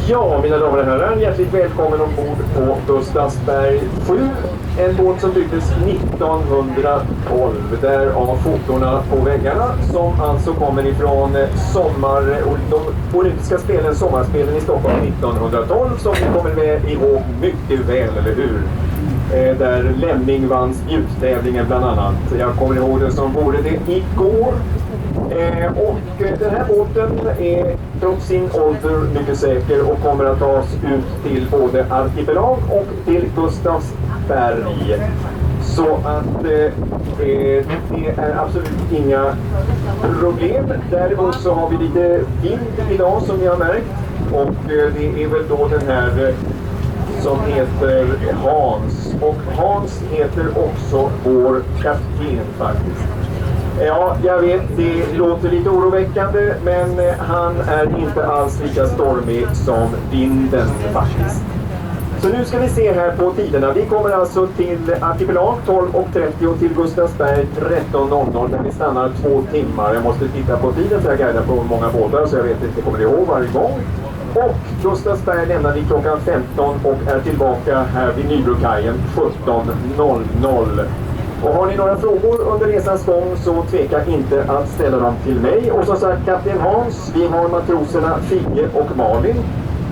Ja, mina damer och herrar, hjärtligt välkommen ombord på Gustavsberg 7. En båt som byggdes 1912, därav fotorna på väggarna som alltså kommer ifrån de olympiska spelen, sommarspelen i Stockholm 1912, som ni kommer med ihåg mycket väl, eller hur? Där Lemming vann spjuttävlingen bland annat. Jag kommer ihåg det som vore det igår. Och den här båten är trots sin ålder mycket säker och kommer att tas ut till både Artipelag och till Gustavsberg. Så att det är absolut inga problem. Däremot så har vi lite vind idag som ni har märkt. Och det är väl då den här som heter Hans. Och Hans heter också vår kapten faktiskt. Ja, jag vet, det låter lite oroväckande, men han är inte alls lika stormig som vinden faktiskt. Så nu ska vi se här på tiderna. Vi kommer alltså till Artipelag 12:30 och till Gustavsberg 13:00 där vi stannar 2 timmar. Jag måste titta på tiden för jag guidar på många båtar så jag vet inte, kommer ihåg varje gång. Och Gustavsberg lämnar vi klockan 15 och är tillbaka här vid Nybrokajen 17:00. Och har ni några frågor under resans gång så tveka inte att ställa dem till mig. Och som sagt, kapten Hans, vi har matroserna Figge och Malin.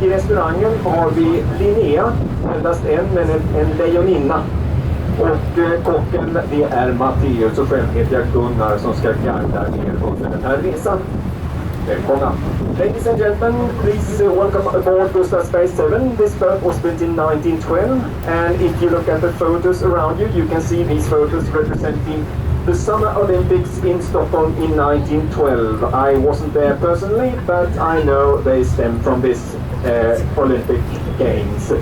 I restaurangen har vi Linnea, endast en, men en lejoninna. Och kocken, det är Matteus och själv heter jag Gunnar som ska guida er under den här resan. Välkomna! Ladies and gentlemen, please welcome aboard Gustavsberg 7. This boat was built in 1912, and if you look at the photos around you, you can see these photos representing the Summer Olympics in Stockholm in 1912. I wasn't there personally, but I know they stem from this Olympic Games.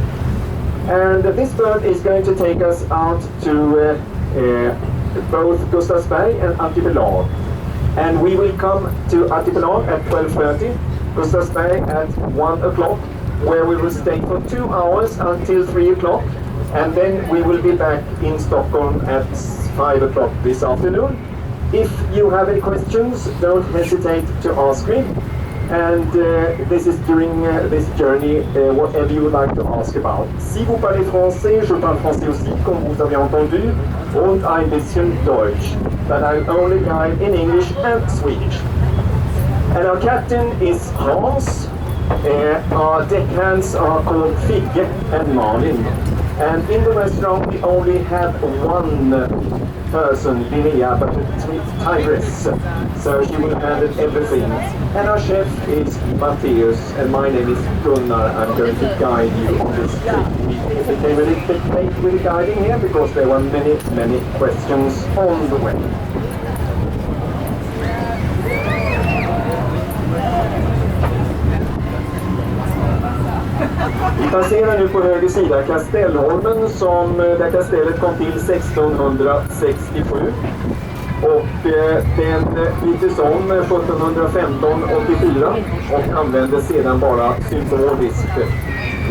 And this boat is going to take us out to both Gustavsberg and Artipelag. And we will come to Artipelag at 12:30, Gustavsberg at 1 o'clock, where we will stay for 2 hours until 3 o'clock, and then we will be back in Stockholm at 5 o'clock this afternoon. If you have any questions, don't hesitate to ask me. And this is during this journey, whatever you would like to ask about. Si vous parlez français, je parle français aussi, comme vous avez entendu, und ein bisschen Deutsch. But I'll only guide in English and Swedish. And our captain is Hans. Our deckhands are called Figge and Malin. And in the restaurant we only have one person, Linnea, but it's tigress, so she will handle everything. And our chef is Matteus, and my name is Gunnar. I'm going to guide you on this trip. We became a little bit late with the guiding here because there were many questions on the way. Vi passerar nu på höger sida Kastellholmen där kastellet kom till 1667 och den byttes om 1715-84 och användes sedan bara symboliskt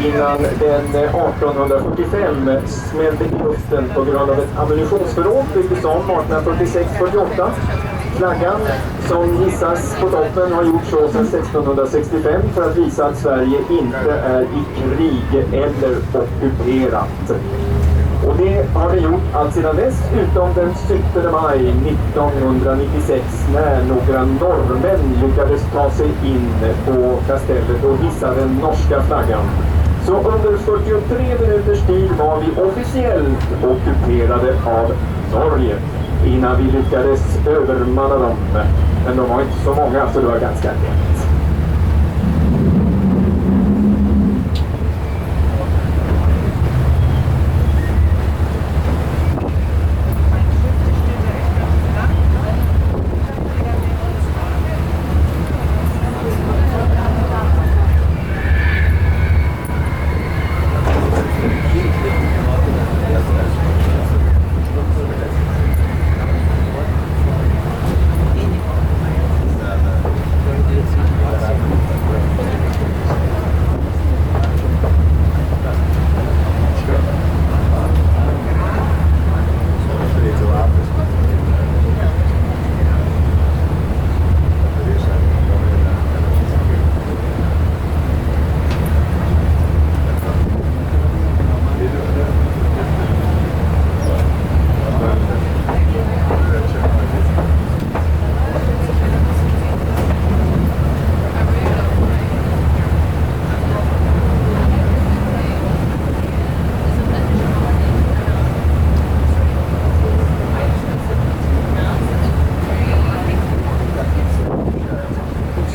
innan den 1845 smällde i luften på grund av ett ammunitionsförråd, byggdes om 1846-48. Flaggan som hissas på toppen har gjort så sedan 1665 för att visa att Sverige inte är i krig eller ockuperat. Och det har det gjort allt sedan dess, utom den 17 maj 1996 när några norrmän lyckades ta sig in på kastellet och hissa den norska flaggan. Så under 43 minuters tid var vi officiellt ockuperade av Norge innan vi lyckades övermanna dem. Men de var inte så många så det var ganska lätt.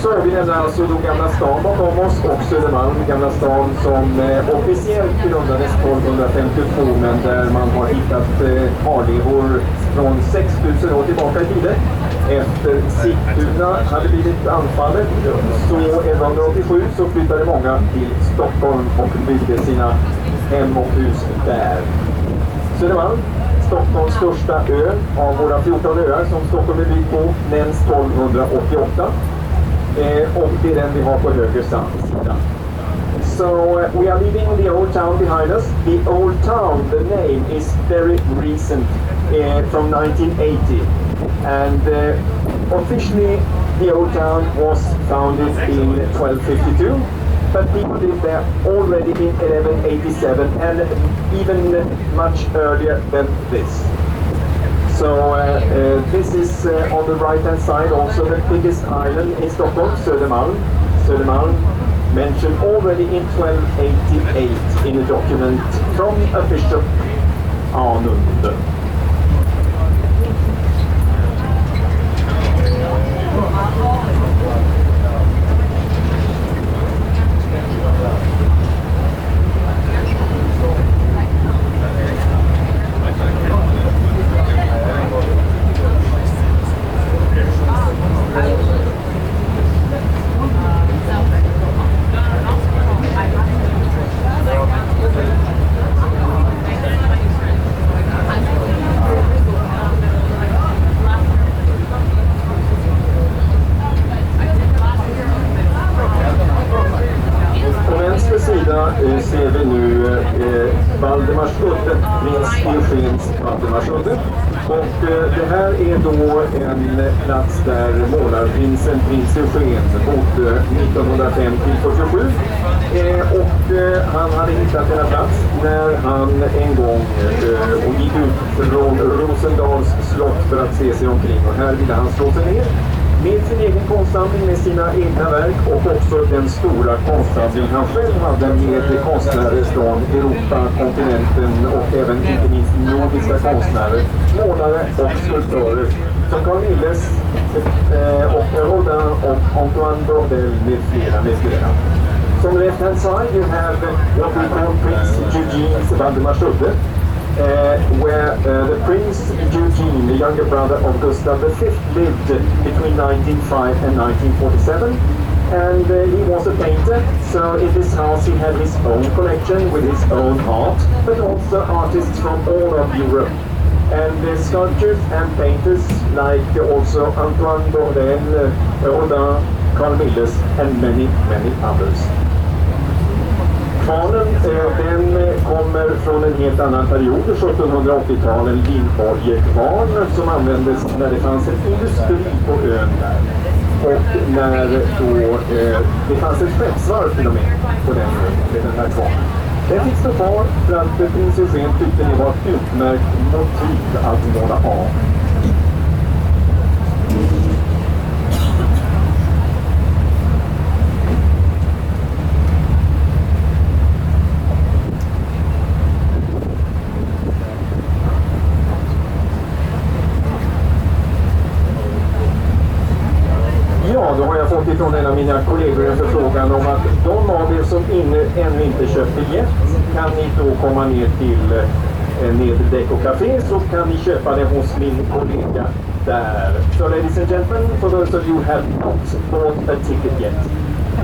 Så vi nämner alltså då Gamla stan bakom oss och Södermalm, Gamla stan som officiellt grundades 1252 men där man har hittat kvarlevor från 6000 år tillbaka i tiden. Efter Sigtuna hade blivit anfallet så 1187 så flyttade många till Stockholm och byggde sina hem och hus där. Södermalm, Stockholms största ö av våra 14 öar som Stockholm är byggd på, nämns 1288. Och det är den vi har på höger sida. So we are leaving the old town behind us. The old town, the name is very recent, from 1980. And officially the old town was founded in 1252. But people lived there already in 1187 and even much earlier than this. So this is on the right hand side also the biggest island in Stockholm, Södermalm. Södermalm mentioned already in 1288 in a document from a bishop Arnund. Ser vi nu Valdemarsudde, prins Eugens Valdemarsudde. Och det här är då en plats där målarprinsen prins Eugen bodde 1905 till 47. Och han hade hittat denna plats när han en gång gick ut från Rosendals slott för att se sig omkring. Och här ville han slå sig ner med sin egen konstsamling, med sina egna verk och också den stora konstsamling han själv hade med konstnärer från Europa, kontinenten och även inte minst nordiska konstnärer, målare och skulptörer som Carl Milles och Rodin och Antoine Bordel med flera. So on the left hand side you have what we call Prince Eugene's Valdemarsudde. Where the Prince Eugene, the younger brother of Gustav V, lived between 1905 and 1947. And he was a painter, so in this house he had his own collection with his own art, but also artists from all of Europe. And sculptors and painters like also Antoine Bordel, Rodin, Carl Milles and many others. Kvarnen, den kommer från en helt annan period, 1780-talet, Lindborgekvarn som användes när det fanns en industri på ön där. Och när då det fanns ett skeppsvarv till och med på den här kvarnen. Den fick stå kvar för att prins Eugen tyckte det var ett utmärkt motiv att måla av. Då har jag fått ifrån en av mina kollegor en förfrågan om att de av er som ännu inte köpt biljett kan ni då komma ner till Deco Café så kan ni köpa det hos min kollega där. So ladies and gentlemen, for those of you who have not bought a ticket yet,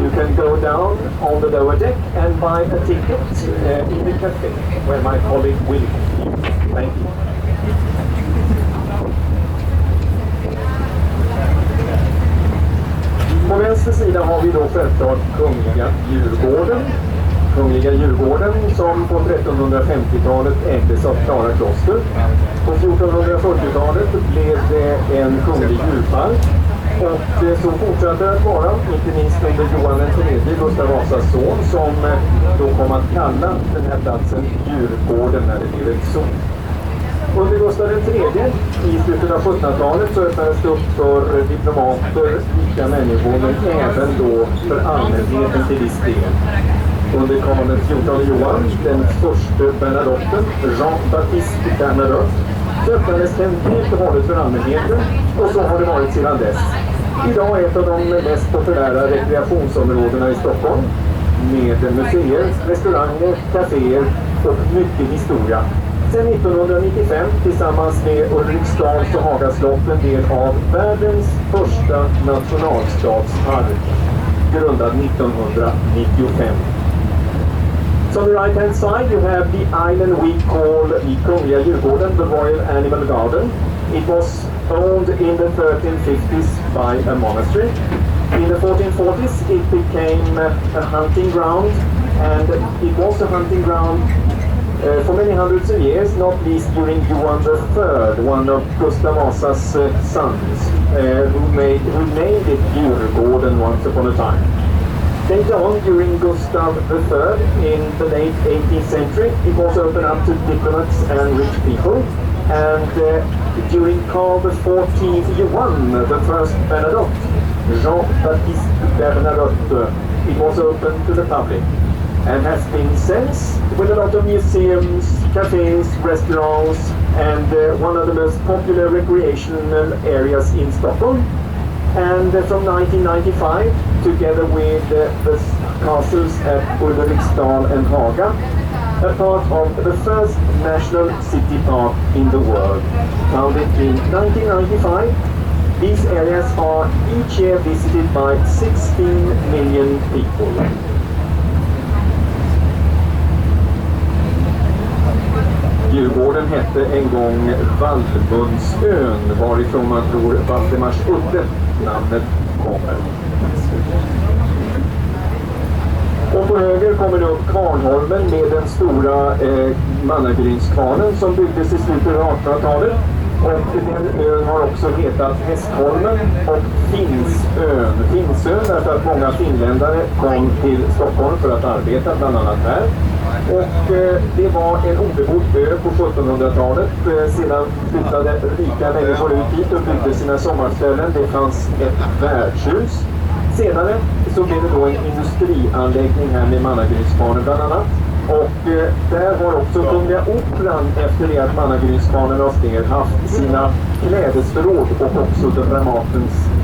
you can go down on the lower deck and buy a ticket in the café where my colleague will meet you. Thank you. På vänster sida har vi då självklart Kungliga Djurgården. Kungliga Djurgården som på 1350-talet ägdes av Klara kloster. På 1440-talet blev det en kunglig djurpark. Och så fortsatte det att vara, inte minst under Johan III, Gustav Vasas son, som då kom att kalla den här platsen Djurgården när det blev ett zoo. Under Gustav III i slutet av 1700-talet så öppnades det upp för diplomater, rika människor, men även då för allmänheten till viss del. Under Karl XIV Johan, den första Bernadotten, Jean-Baptiste Bernadotte, så öppnades den helt och hållet för allmänheten och så har det varit sedan dess. Idag är ett av de mest populära rekreationsområdena i Stockholm med museer, restauranger, kaféer och mycket historia. Sedan 1995 tillsammans med Ulriksdals och Haga slott en del av världens första nationalstadspark, grundad 1995. So on the right hand side you have the island we call Kungliga Djurgården, the Royal Animal Garden. It was owned in the 1350s by a monastery. In the 1440s it became a hunting ground, and it was a hunting ground for many hundreds of years, not least during Johan III, one of Gustav Vasa's sons, who named it Djurgården once upon a time. Later on, during Gustav III, in the late 18th century, it was opened up to diplomats and rich people. And during Karl XIV Johan, the first Bernadotte, Jean-Baptiste Bernadotte, it was open to the public. And has been since, with a lot of museums, cafes, restaurants, and one of the most popular recreational areas in Stockholm. And from 1995, together with the castles at Ulriksdal and Haga, a part of the first national city park in the world. Founded in 1995, these areas are each year visited by 16 million people. Djurgården hette en gång Vallmundsön, varifrån man tror Valdemarsudde namnet kommer. Och på höger kommer det upp Kvarnholmen med den stora Mannagrynskvarnen som byggdes i slutet av 1800-talet. Och den ön har också hetat Hästholmen och Finnsön. Finnsön därför att många finländare kom till Stockholm för att arbeta, bland annat här. Och det var en obebodd ö på 1700-talet. Sedan flyttade rika människor ut hit och byggde sina sommarställen. Det fanns ett värdshus. Senare så blev det då en industrianläggning här med Mannagrynskvarnen bland annat. Och där har också Kungliga Operan, efter det att Mannagrynskvarnen lades ner, haft sina klädesförråd och också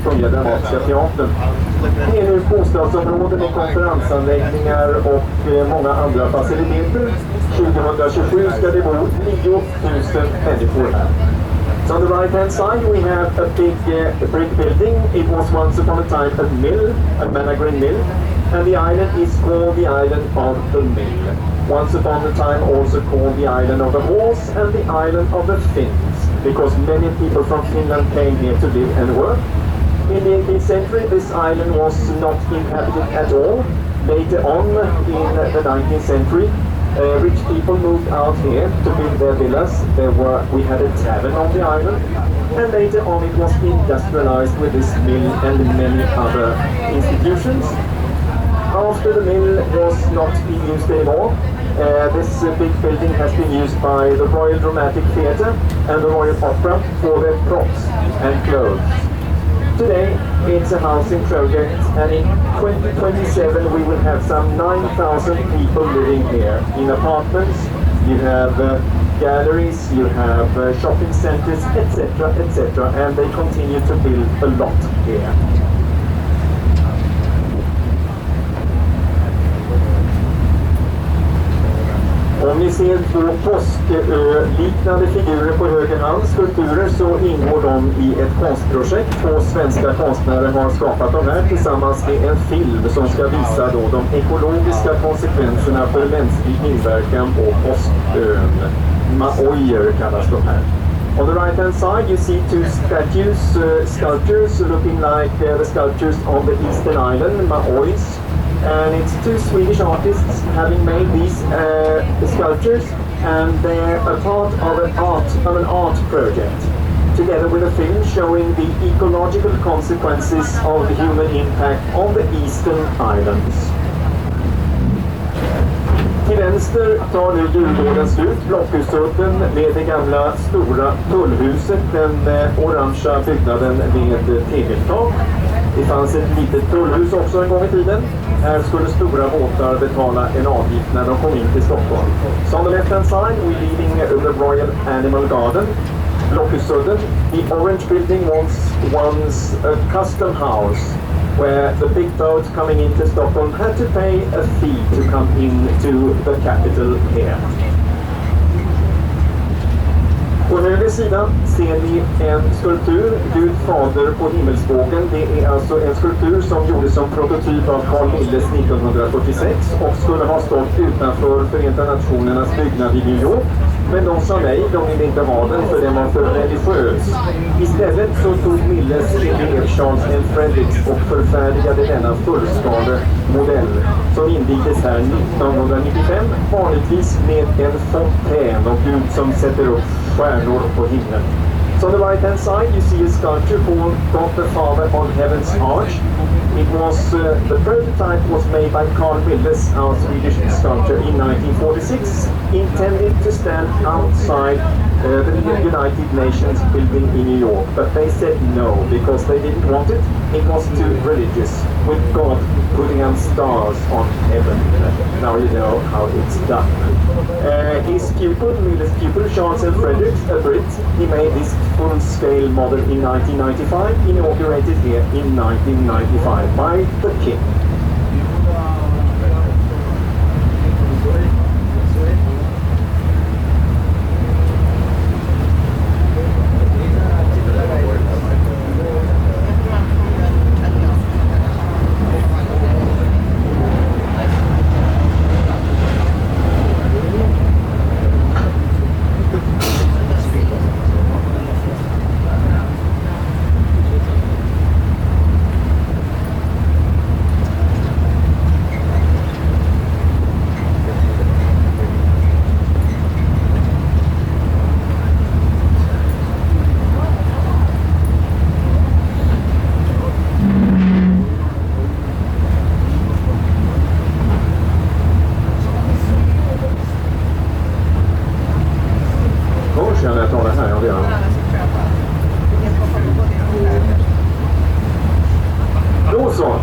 Kungliga Dramatiska teatern. Det är nu bostadsområden med konferensanläggningar och många andra faciliteter. 2027 ska det bo 9 000 människor här. So on the right hand side we have a big brick building. It was once upon a time a mill, a Mannagryn mill, and the island is called the island of the mill. Once upon a time also called the island of the horse and the island of the Finns, because many people from Finland came here to live and work. In the 18th century this island was not inhabited at all. Later on in the 19th century rich people moved out here to build their villas. We had a tavern on the island, and later on it was industrialized with this mill and many other institutions. After the mill was not being used anymore, this big building has been used by the Royal Dramatic Theatre and the Royal Opera for their props and clothes. Today it's a housing project, and in 2027 we will have some 9,000 people living here in apartments. You have galleries, you have shopping centers, etc., etc., and they continue to build a lot here. Om ni ser två påskliknande figurer på höger hand, skulpturer, så ingår de i ett konstprojekt. Två svenska konstnärer har skapat de här tillsammans med en film som ska visa då de ekologiska konsekvenserna för mänsklig inverkan på påskön. Maoyer kallas de här. On the right hand side you see two sculptures looking like the sculptures on the eastern island, Maoys. And it's two Swedish artists having made these sculptures, and they're a part of an art project, together with a film showing the ecological consequences of the human impact on the eastern islands. Till vänster tar nu Djurgården slut, Blockhusudden med det gamla stora tullhuset, den orangea byggnaden med tegeltak. Det fanns ett litet tullhus också en gång i tiden. Här skulle stora båtar betala en avgift när de kom in till Stockholm. So on the left hand side we're leaving the Royal Animal Garden. Blockhussudden. The orange building was once a custom house where the big boats coming into Stockholm had to pay a fee to come into the capital here. På höger sida ser ni en skulptur, Gud fader på himmelsbågen. Det är alltså en skulptur som gjordes som prototyp av Carl Milles 1946 och skulle ha stått utanför Förenta Nationernas byggnad i New York. Men de sa nej, de ville inte ha den för den var för religiös. Istället så tog Milles elev Charles N. Fredericks och förfärdigade denna fullskalemodell som invigdes här 1995, vanligtvis med en fontän och Gud som sätter upp stjärnor på himlen. So on the right hand side you see a sculpture called God the Father on Heaven's Arch. It was, the prototype was made by Carl Milles, our Swedish sculptor, in 1946, intended to stand outside the United Nations building in New York. But they said no, because they didn't want it. It was too religious, with God putting on stars on heaven. Now you know how it's done. His pupil, Milles' pupil, Charles N. Fredericks, a Brit, he made this full-scale model in 1995, inaugurated here in 1995 by the King.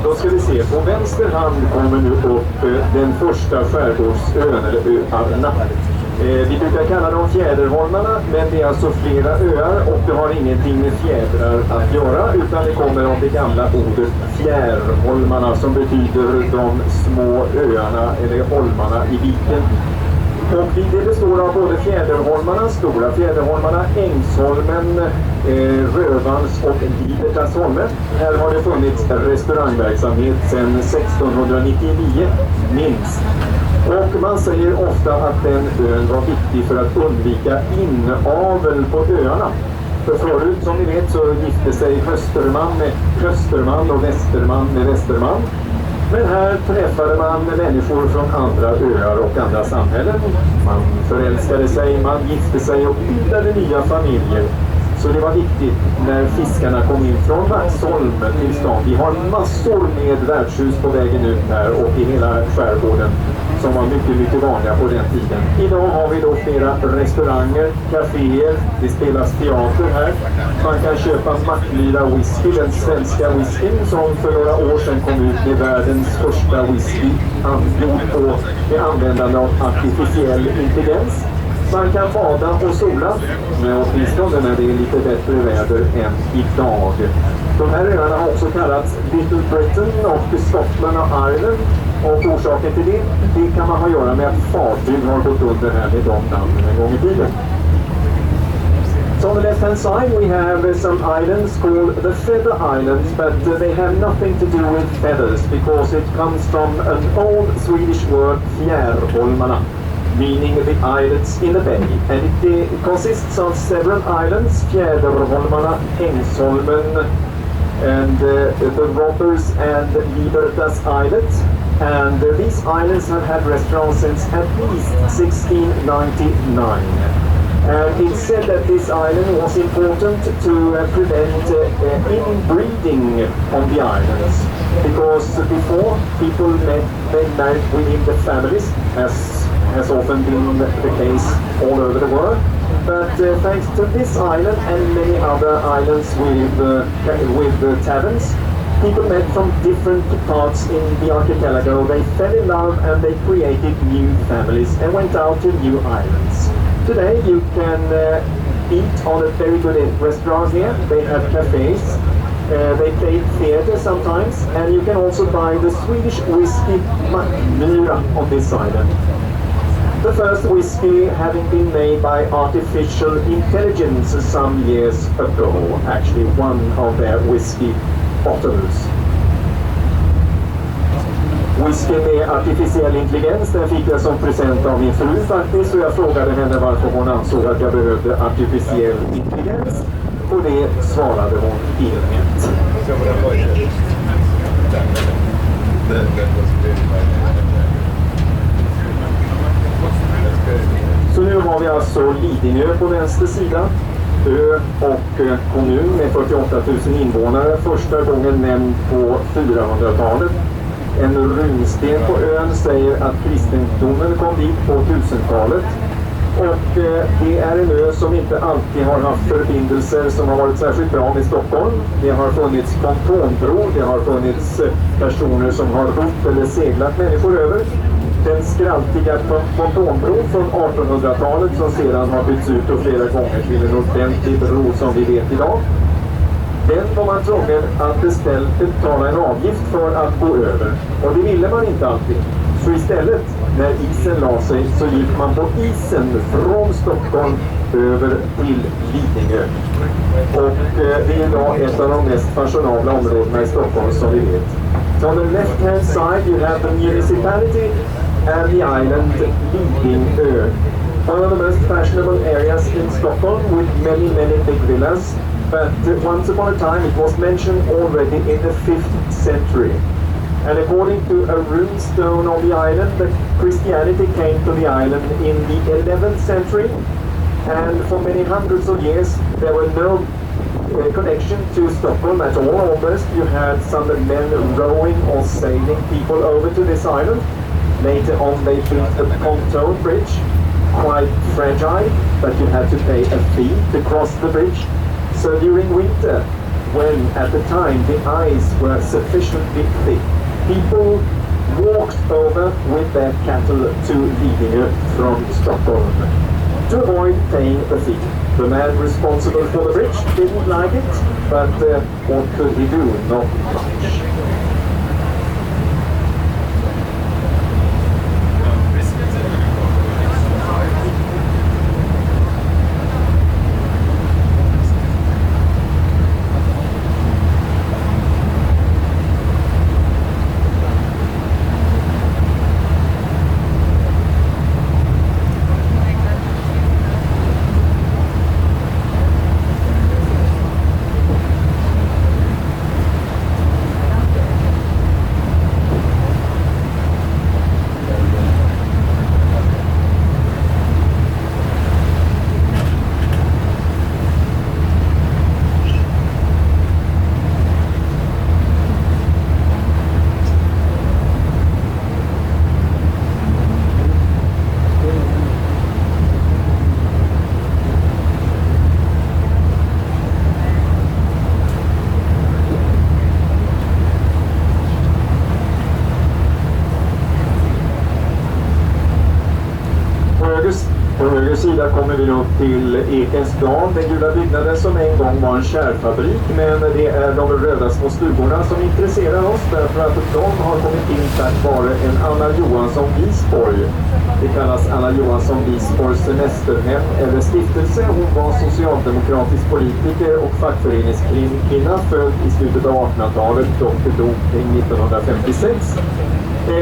Då ska vi se, på vänster hand kommer nu upp den första skärgårdsön, eller öarna. Vi brukar kalla dem fjäderholmarna, men det är alltså flera öar och det har ingenting med fjädrar att göra, utan det kommer av det gamla ordet fjärholmarna som betyder de små öarna eller holmarna i viken. Och det består av både fjäderholmarna, stora fjäderholmarna, Ängsholmen, Rövans och Libertasholmen. Här har det funnits restaurangverksamhet sedan 1699, minst. Och man säger ofta att den ön var viktig för att undvika inavel på öarna. För förut, som ni vet, så gifte sig Österman med Österman och Västerman med Västerman. Men här träffade man människor från andra öar och andra samhällen. Man förälskade sig, man gifte sig och bildade nya familjer. Så det var viktigt när fiskarna kom in från Vaxholm till stan. Vi har massor med värdshus på vägen ut här och i hela skärgården som var mycket vanliga på den tiden. Idag har vi då flera restauranger, kaféer, det spelas teater här. Man kan köpa Macklyra whisky, den svenska whiskyn som för några år sedan kom ut med världens första whisky, gjord på med användande av artificiell intelligens. Man kan bada och sola, åtminstone när det är lite bättre väder än idag. De här öarna har också kallats Little Britain och Scotland och Ireland. Och orsaken till det kan man ha att göra med att fartyg har gått under här med de namnen en gång i tiden. So on the left hand side we have some islands called the Feather Islands, but they have nothing to do with feathers because it comes from an old Swedish word fjärholmarna, meaning the islets in the bay, and it consists of several islands, fjäderholmarna, Ängsholmen, and the Robbers and Libertas Islet. And these islands have had restaurants since at least 1699. And it's said that this island was important to prevent inbreeding on the islands, because before people married within the families, as has often been the case all over the world. But thanks to this island and many other islands with taverns, people met from different parts in the archipelago. They fell in love and they created new families and went out to new islands. Today you can eat on a very good restaurant here. They have cafes. They play theater sometimes, and you can also buy the Swedish whiskey Myra on this island. The first whiskey having been made by artificial intelligence some years ago, actually one of their whiskey bottles. Whisky med artificiell intelligens, den fick jag som present av min fru faktiskt, och jag frågade henne varför hon ansåg att jag behövde artificiell intelligens, och det svarade hon inget. Så nu har vi alltså Lidingö på vänster sida, ö och kommun med 48 000 invånare, första gången nämnd på 400-talet. En runsten på ön säger att kristendomen kom dit på 1000-talet. Och det är en ö som inte alltid har haft förbindelser som har varit särskilt bra med Stockholm. Det har funnits pontonbro, det har funnits personer som har rott eller seglat människor över. Den skraltiga pontonbron från 1800-talet som sedan har bytts ut och flera gånger till en ordentlig bro som vi vet idag. Den var man tvungen att betala en avgift för att gå över. Och det ville man inte alltid. Så istället, när isen la sig, så gick man på isen från Stockholm över till Lidingö. Och det är idag ett av de mest fashionabla områdena i Stockholm som vi vet. So on the left hand side you have the municipality and the island Lidingö. One of the most fashionable areas in Stockholm with many big villas. But once upon a time it was mentioned already in the 5th century. And according to a rune stone on the island, the Christianity came to the island in the 11th century. And for many hundreds of years there were no connection to Stockholm at all. Almost you had some men rowing or sailing people over to this island. Later on they built a pontoon bridge, quite fragile, but you had to pay a fee to cross the bridge. So during winter, when at the time the ice were sufficiently thick, people walked over with their cattle to Lidingö from Stockholm to avoid paying a fee. The man responsible for the bridge didn't like it, but what could he do? Not much. På höger sida kommer vi upp till Ekensdal, den gula byggnaden som en gång var en kärrfabrik, men det är de röda små stugorna som intresserar oss därför att de har kommit in tack vare en Anna Johansson Wisborg. Det kallas Anna Johansson Wisborgs semesterhem eller stiftelse. Hon var socialdemokratisk politiker och fackföreningskvinna, född i slutet av 1800-talet och dog 1956.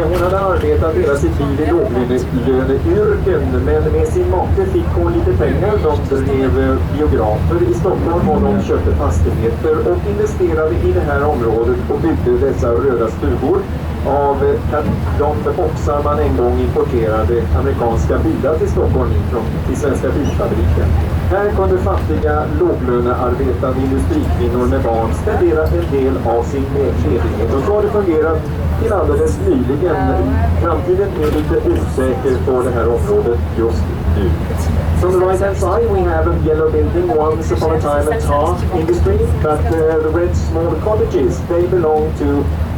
Hon hade arbetat hela sitt liv i låglöneyrken, men med sin make fick hon lite pengar. De drev biografer i Stockholm och de köpte fastigheter och investerade i det här området och byggde dessa röda stugor av de boxar man en gång importerade amerikanska bilar till Stockholm till Svenska Bilfabriken. Här kunde fattiga låglönearbetande industrikvinnor med barn spendera en del av sin ledighet. Och så har det fungerat till alldeles nyligen. Framtiden är lite osäker på det här området just nu. From the right hand side we have a yellow building, once upon a time a tar industry, but the red small cottages, they belong to,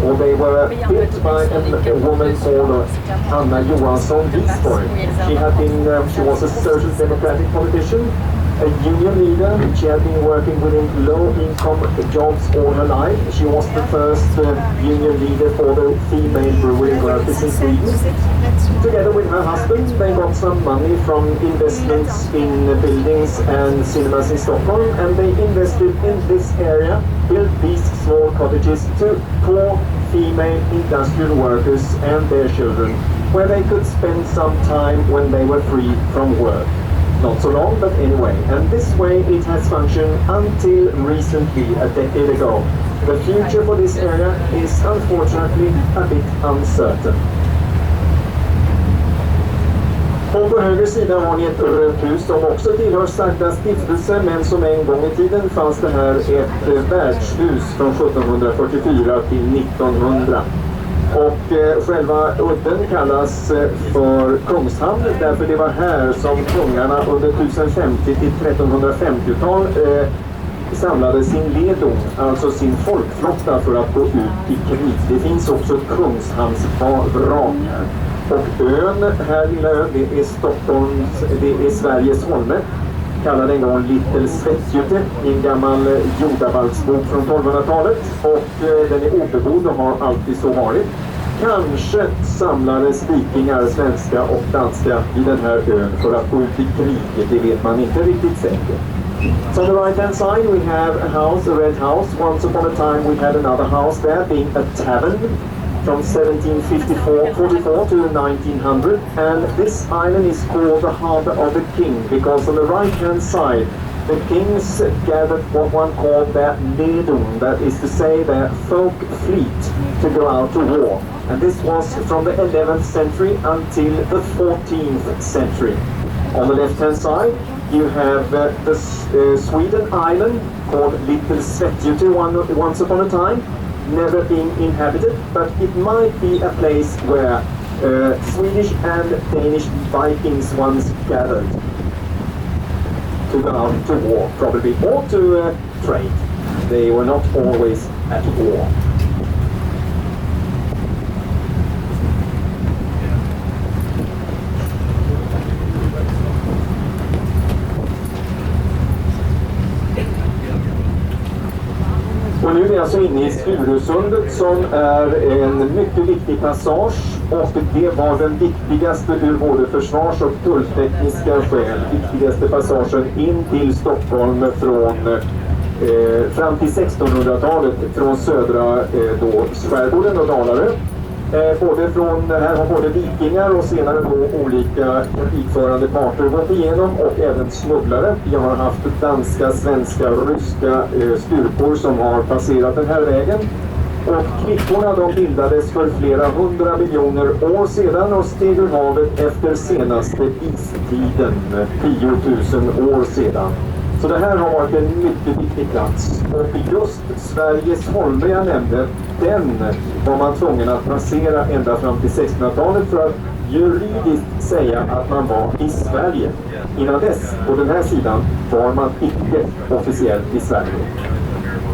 or they were built by a woman called Anna Johansson Wisborg. She was a social democratic politician a union leader. She had been working within low-income jobs all her life. She was the first union leader for the female brewery workers in Sweden. Together with her husband, they got some money from investments in buildings and cinemas in Stockholm, and they invested in this area, built these small cottages to poor female industrial workers and their children, where they could spend some time when they were free from work. Not so long, but anyway. And this way it has functioned until recently, a decade ago. The future for this area is unfortunately a bit uncertain. På höger sida har ni ett rött hus som också tillhör Starta stiftelse, men som en gång i tiden fanns det här ett värdshus från 1744 till 1900. Och själva udden kallas för Kungshamn, därför det var här som kungarna under 1050 till 1350-tal samlade sin ledung, alltså sin folkflotta, för att gå ut i krig. Det finns också ett Kungshamnsvrak här. Och ön, här lilla ön, det är Stockholms, det är Sveriges Holme. Kallade en gång Little Svettjute i en gammal jordabalksbok från 1200-talet. Och den är obebodd och har alltid så varit. Kanske samlades vikingar, svenska och danska, i den här ön för att gå ut i krig. Det vet man inte riktigt säkert. So on the right hand side we have a house, a red house. Once upon a time we had another house there, being a tavern. From 1744 to 1900, and this island is called the Harbour of the King because on the right-hand side the kings gathered what one called their ledung, that is to say their folk fleet, to go out to war. And this was from the 11th century until the 14th century. On the left-hand side you have the Sweden island called Little Svettjute once upon a time, never being inhabited, but it might be a place where Swedish and Danish Vikings once gathered to go out to war, probably, or to trade. They were not always at war. Och nu är vi alltså inne i Sturesundet som är en mycket viktig passage, och det var den viktigaste ur både försvars- och tulltekniska skäl, viktigaste passagen in till Stockholm från fram till 1600-talet från södra skärgården och Dalarö. Här har både vikingar och senare då olika krigförande parter gått igenom, och även smugglare. Jag har haft danska, svenska och ryska styrkor som har passerat den här vägen. Och klipporna de bildades för flera 100 miljoner år sedan och steg ur havet efter senaste istiden, 10 000 år sedan. Så det här har varit en mycket viktig plats, och just Sveriges Holme jag nämnde, den var man tvungen att passera ända fram till 1600-talet för att juridiskt säga att man var i Sverige. Innan dess, på den här sidan, var man icke officiellt i Sverige.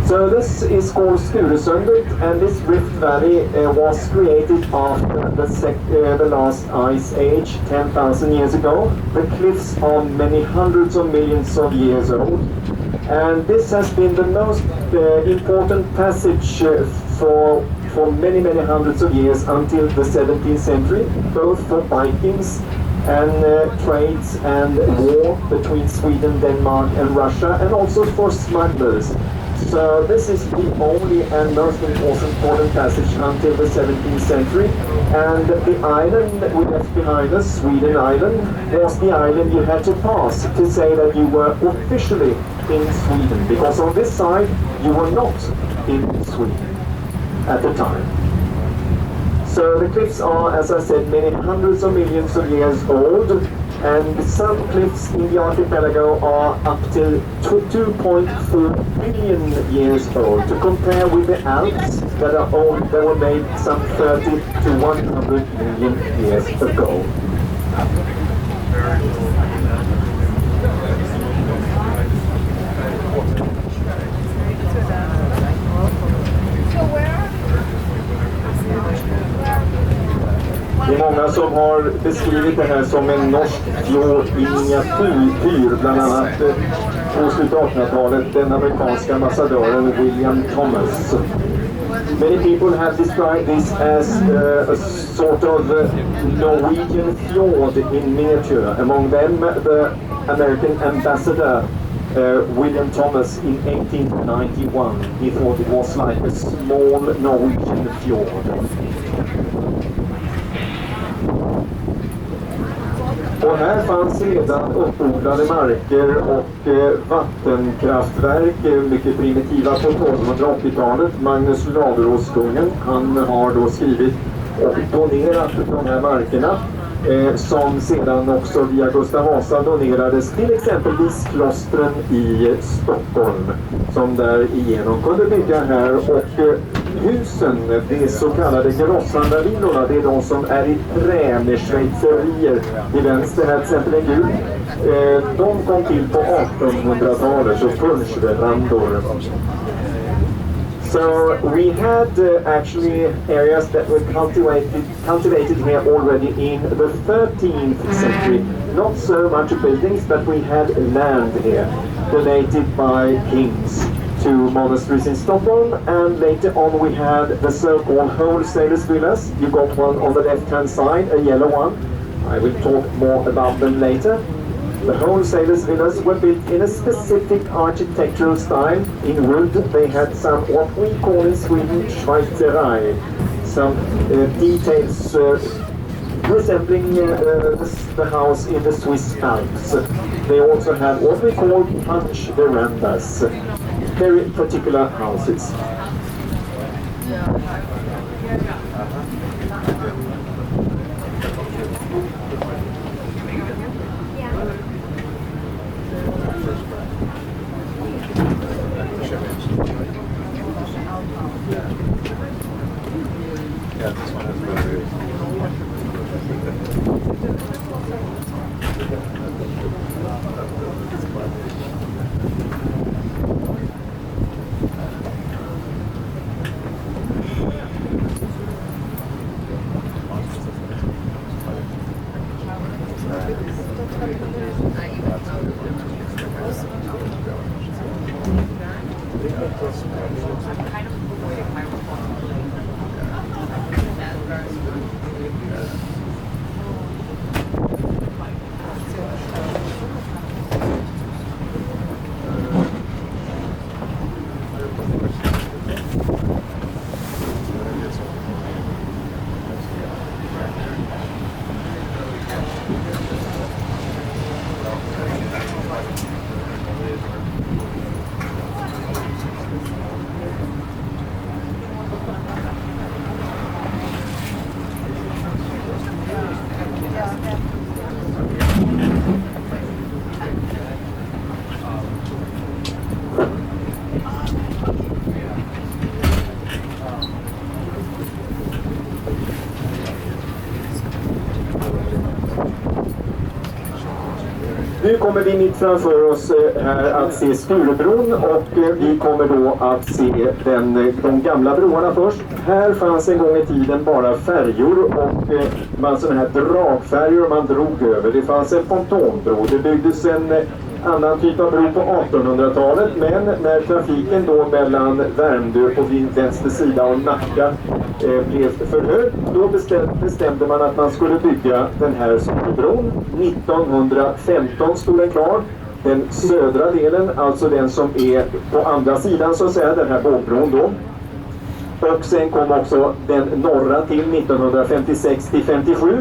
So this is called Sturesundet, and this rift valley was created after the last ice age 10,000 years ago. The cliffs are many hundreds of millions of years old, and this has been the most important passage for many hundreds of years until the 17th century, both for Vikings and trades and war between Sweden, Denmark and Russia, and also for smugglers. So this is the only and most important passage until the 17th century, and the island that we left behind us, Sweden Island, was the island you had to pass to say that you were officially in Sweden, because on this side you were not in Sweden at the time. So the cliffs are, as I said, many hundreds of millions of years old, and some cliffs in the archipelago are up to 2.4 billion years old, to compare with the Alps that are old, that were made some 30 to 100 million years ago. Det är många som har beskrivit det här som en norsk fjord i miniatyr, bland annat på slutet av 1800-talet den amerikanska ambassadören William Thomas. Many people have described this as a sort of Norwegian fjord in miniature. Among them, the American ambassador William Thomas in 1891. He thought it was like a small Norwegian fjord. Och här fanns redan uppodlade marker och vattenkraftverk, mycket primitiva på 1280-talet. Magnus Laduråskungen, han har då skrivit och donerat de här markerna som sedan också via Gustav Vasa donerades till exempelvis klostren i Stockholm som där igenom kunde bygga här. Och husen, de så kallade grosshandlarvillorna, det är de som är i trä med schweizerier till vänster här, till exempel en gul. De kom till på 1800-talet och punschverandor. So we had actually areas that were cultivated here already in the 13th century. Not so much buildings, but we had land here donated by kings to monasteries in Stockholm, and later on we had the so-called wholesalers villas. You got one on the left-hand side, a yellow one. I will talk more about them later. The wholesalers' villas were built in a specific architectural style. In wood, they had some, what we call in Sweden, schweizerei, some details resembling the house in the Swiss Alps. They also had what we call punch verandas, very particular houses. Nu kommer vi mitt framför oss här att se Sturebron, och vi kommer då att se de gamla broarna först. Här fanns en gång i tiden bara färjor och man sådana här dragfärjor man drog över. Det fanns en pontonbro, det byggdes en annan typ av bro på 1800-talet, men när trafiken då mellan Värmdö på vänster sida och Nacka blev för hög, då bestämde man att man skulle bygga den här Sturebron. 1915 stod den klar. Den södra delen, alltså den som är på andra sidan så att säga, den här bågbron då. Och sen kom också den norra till 1956-57.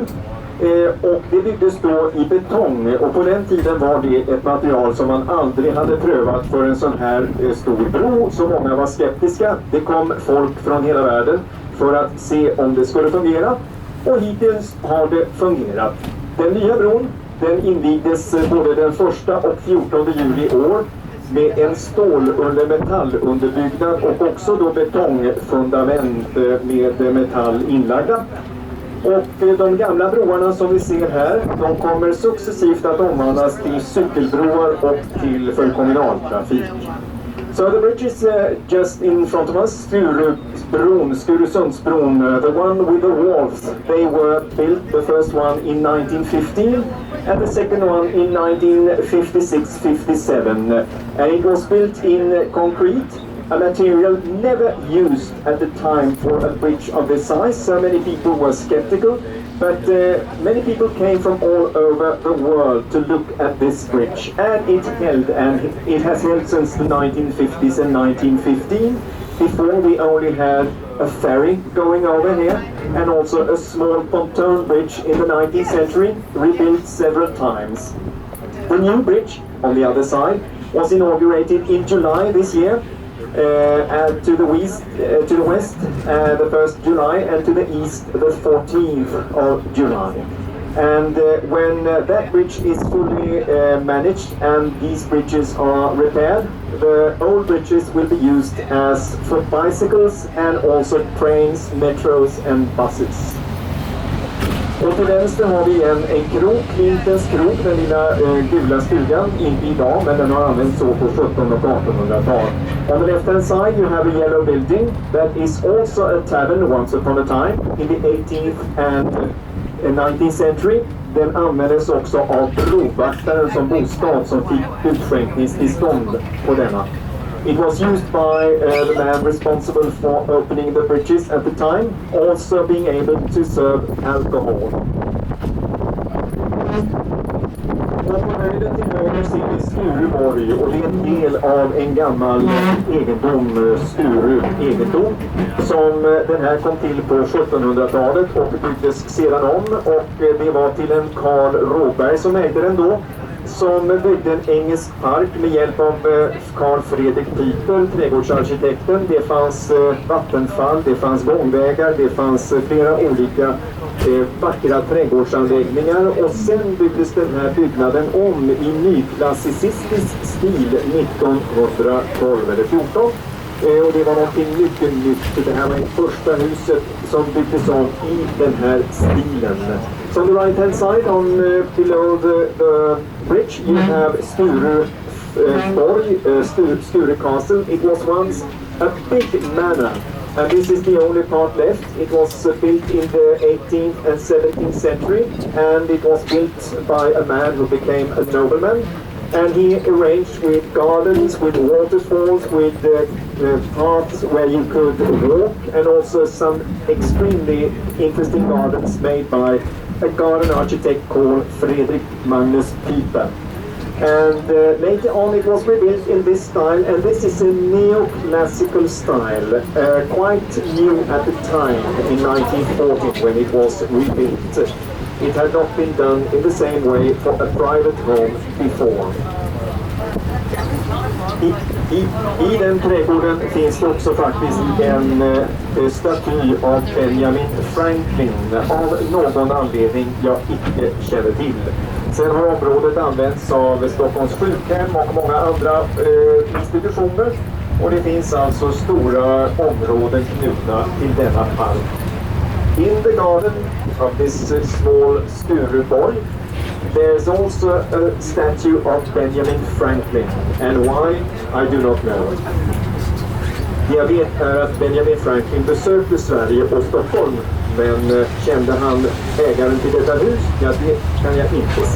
Och det byggdes då i betong, och på den tiden var det ett material som man aldrig hade prövat för en sån här stor bro, så många var skeptiska. Det kom folk från hela världen för att se om det skulle fungera, och hittills har det fungerat. Den nya bron, den invigdes både den 1 och 14 juli i år med en stål-metallunderbyggnad och också då betongfundament med metall inlagda. Och de gamla broarna som vi ser här, de kommer successivt att omvandlas till cykelbroar och för kommunaltrafik. So the bridge is just in front of us, Bron, Skurusundsbron, the one with the walls, they were built, the first one in 1915 and the second one in 1956-57. And it was built in concrete, a material never used at the time for a bridge of this size, so many people were skeptical. But many people came from all over the world to look at this bridge, and it held, and it has held since the 1950s and 1915. Before we only had a ferry going over here, and also a small pontoon bridge in the 19th century, rebuilt several times. The new bridge, on the other side, was inaugurated in July this year, and to the west, the 1st July, and to the east, the 14th of July. And when that bridge is fully managed and these bridges are repaired, the old bridges will be used as for bicycles and also trains, metros and buses. Och till vänster har vi igen en krok, Klintens krok, den lilla gula stugan, inte idag, men den har använts så på 1700- och 1800-tal. On the left-hand side you have a yellow building that is also a tavern once upon a time in the 18th and 19th century. Den användes också av brovaktaren som bostad som fick utskänkningstillstånd på denna. It was used by the man responsible for opening the bridges at the time, also being able to serve alcohol. Och på höjden till höger ser vi Stureborg, och det är en del av en gammal egendom, Sture egendom, som den här kom till på 1700-talet och byggdes sedan om, och det var till en Karl Råberg som ägde den då, som byggde en engelsk park med hjälp av Carl Fredrik Piper, trädgårdsarkitekten. Det fanns vattenfall, det fanns gångvägar, det fanns flera olika vackra trädgårdsanläggningar, och sen byggdes den här byggnaden om i nyklassicistisk stil 1912 eller 14. Och det var någonting mycket nytt. Det här var första huset som byggdes om i den här stilen. So on the right hand side, below the bridge, you have Sture Castle. It was once a big manor, and this is the only part left. It was built in the 18th and 17th century, and it was built by a man who became a nobleman. And he arranged with gardens, with waterfalls, with paths where you could walk, and also some extremely interesting gardens made by a garden architect called Fredrik Magnus Piper. And later on it was rebuilt in this style, and this is a neoclassical style, quite new at the time in 1940 when it was rebuilt. It had not been done in the same way for a private home before. I den trädgården finns det också faktiskt en staty av Benjamin Franklin av någon anledning jag inte känner till. Sen har området använts av Stockholms sjukhem och många andra institutioner, och det finns alltså stora områden knutna till denna park. In the garden of this small Stureborg, there's also a statue of Benjamin Franklin, and why, I do not know. Det jag vet är att Benjamin Franklin besökte Sverige och Stockholm, men kände han ägaren till detta hus? Ja, det kan jag inte säga.